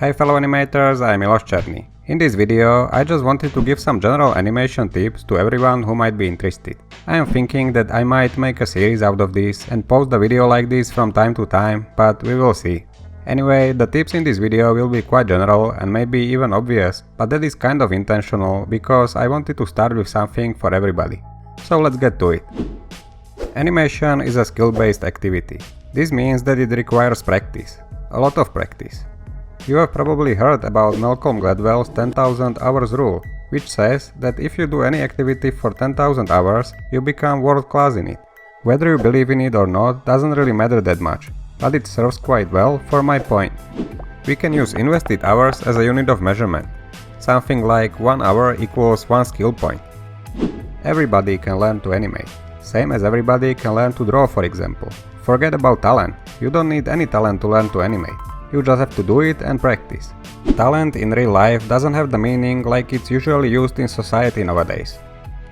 Hey fellow animators, I'm Cherny. In this video, I just wanted to give some general animation tips to everyone who might be interested. I am thinking that I might make a series out of this and post a video like this from time to time, but we will see. Anyway, the tips in this video will be quite general and maybe even obvious, but that is kind of intentional because I wanted to start with something for everybody. So let's get to it. Animation is a skill-based activity. This means that it requires practice. A lot of practice. You have probably heard about Malcolm Gladwell's 10,000 hours rule, which says that if you do any activity for 10,000 hours, you become world-class in it. Whether you believe in it or not doesn't really matter that much, but it serves quite well for my point. We can use invested hours as a unit of measurement. Something like 1 hour equals 1 skill point. Everybody can learn to animate. Same as everybody can learn to draw, for example. Forget about talent. You don't need any talent to learn to animate. You just have to do it and practice. Talent in real life doesn't have the meaning like it's usually used in society nowadays.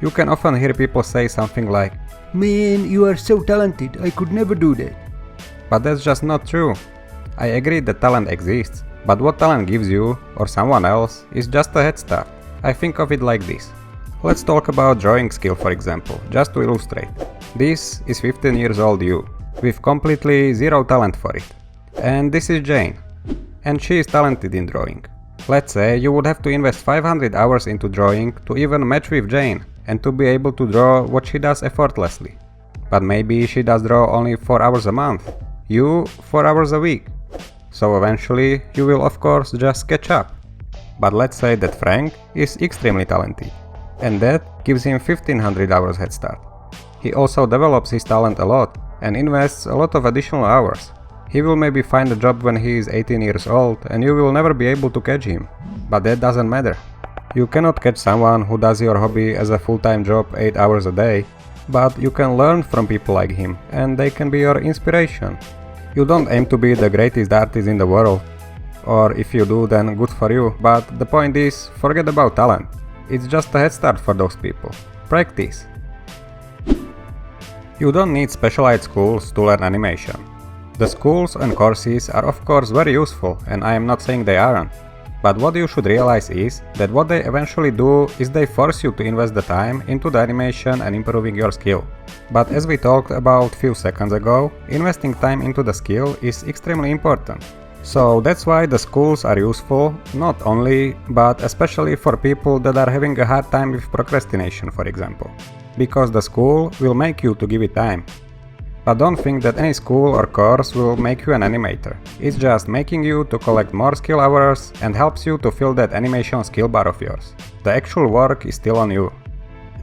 You can often hear people say something like, "Man, you are so talented, I could never do that." But that's just not true. I agree that talent exists, but what talent gives you, or someone else, is just a head start. I think of it like this. Let's talk about drawing skill, for example, just to illustrate. This is 15 years old you, with completely zero talent for it. And this is Jane, and she is talented in drawing. Let's say you would have to invest 500 hours into drawing to even match with Jane and to be able to draw what she does effortlessly. But maybe she does draw only 4 hours a month, you 4 hours a week. So eventually you will of course just catch up. But let's say that Frank is extremely talented, and that gives him 1500 hours head start. He also develops his talent a lot and invests a lot of additional hours. He will maybe find a job when he is 18 years old and you will never be able to catch him. But that doesn't matter. You cannot catch someone who does your hobby as a full-time job 8 hours a day, but you can learn from people like him and they can be your inspiration. You don't aim to be the greatest artist in the world, or if you do, then good for you, but the point is, forget about talent. It's just a head start for those people. Practice. You don't need specialized schools to learn animation. The schools and courses are of course very useful, and I am not saying they aren't. But what you should realize is that what they eventually do is they force you to invest the time into the animation and improving your skill. But as we talked about few seconds ago, investing time into the skill is extremely important. So that's why the schools are useful, not only, but especially for people that are having a hard time with procrastination, for example. Because the school will make you to give it time. But don't think that any school or course will make you an animator. It's just making you to collect more skill hours and helps you to fill that animation skill bar of yours. The actual work is still on you.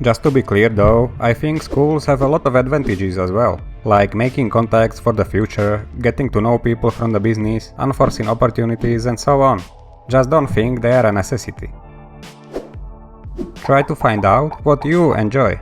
Just to be clear though, I think schools have a lot of advantages as well, like making contacts for the future, getting to know people from the business, unforeseen opportunities and so on. Just don't think they are a necessity. Try to find out what you enjoy.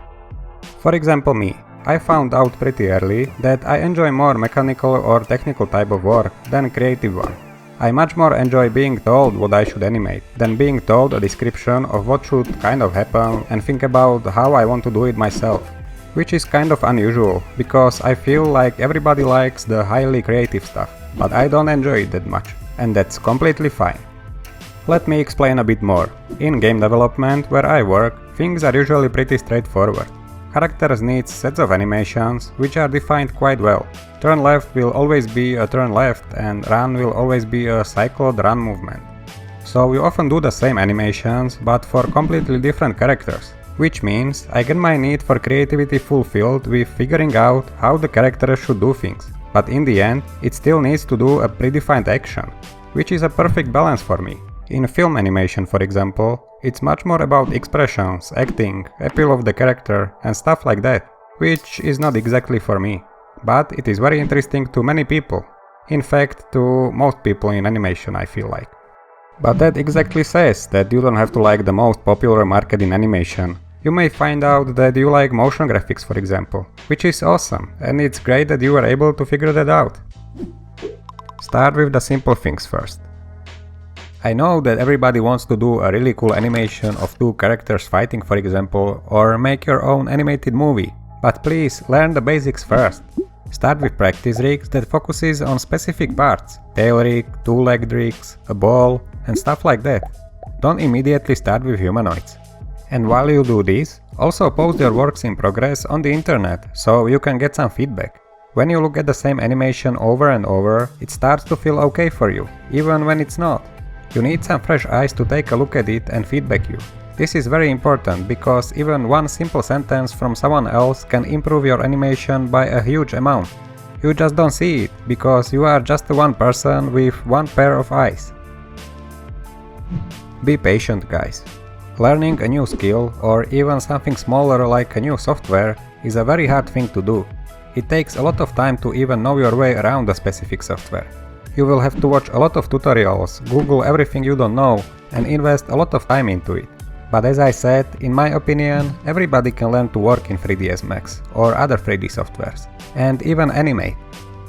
For example me. I found out pretty early that I enjoy more mechanical or technical type of work than creative one. I much more enjoy being told what I should animate than being told a description of what should kind of happen and think about how I want to do it myself. Which is kind of unusual, because I feel like everybody likes the highly creative stuff, but I don't enjoy it that much, and that's completely fine. Let me explain a bit more. In game development, where I work, things are usually pretty straightforward. Characters need sets of animations, which are defined quite well. Turn left will always be a turn left and run will always be a cycled run movement. So we often do the same animations, but for completely different characters. Which means I get my need for creativity fulfilled with figuring out how the character should do things. But in the end, it still needs to do a predefined action, which is a perfect balance for me. In film animation, for example, it's much more about expressions, acting, appeal of the character and stuff like that, which is not exactly for me. But it is very interesting to many people. In fact, to most people in animation, I feel like. But that exactly says that you don't have to like the most popular market in animation. You may find out that you like motion graphics, for example, which is awesome, and it's great that you were able to figure that out. Start with the simple things first. I know that everybody wants to do a really cool animation of two characters fighting, for example, or make your own animated movie, but please learn the basics first. Start with practice rigs that focuses on specific parts, tail rig, two-legged rigs, a ball, and stuff like that. Don't immediately start with humanoids. And while you do this, also post your works in progress on the internet, so you can get some feedback. When you look at the same animation over and over, it starts to feel okay for you, even when it's not. You need some fresh eyes to take a look at it and feedback you. This is very important because even one simple sentence from someone else can improve your animation by a huge amount. You just don't see it, because you are just one person with one pair of eyes. Be patient, guys. Learning a new skill, or even something smaller like a new software, is a very hard thing to do. It takes a lot of time to even know your way around a specific software. You will have to watch a lot of tutorials, Google everything you don't know, and invest a lot of time into it. But as I said, in my opinion, everybody can learn to work in 3ds Max or other 3D softwares, and even animate.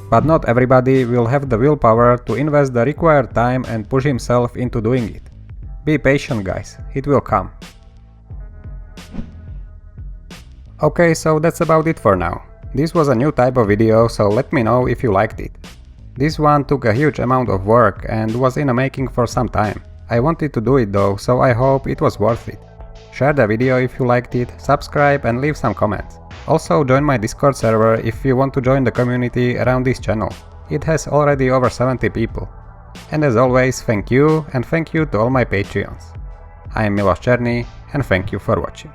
But not everybody will have the willpower to invest the required time and push himself into doing it. Be patient, guys, it will come. Okay, so that's about it for now. This was a new type of video, so let me know if you liked it. This one took a huge amount of work and was in the making for some time. I wanted to do it though, so I hope it was worth it. Share the video if you liked it, subscribe and leave some comments. Also join my Discord server if you want to join the community around this channel. It has already over 70 people. And as always, thank you, and thank you to all my Patreons. I am Miloš Černý, and thank you for watching.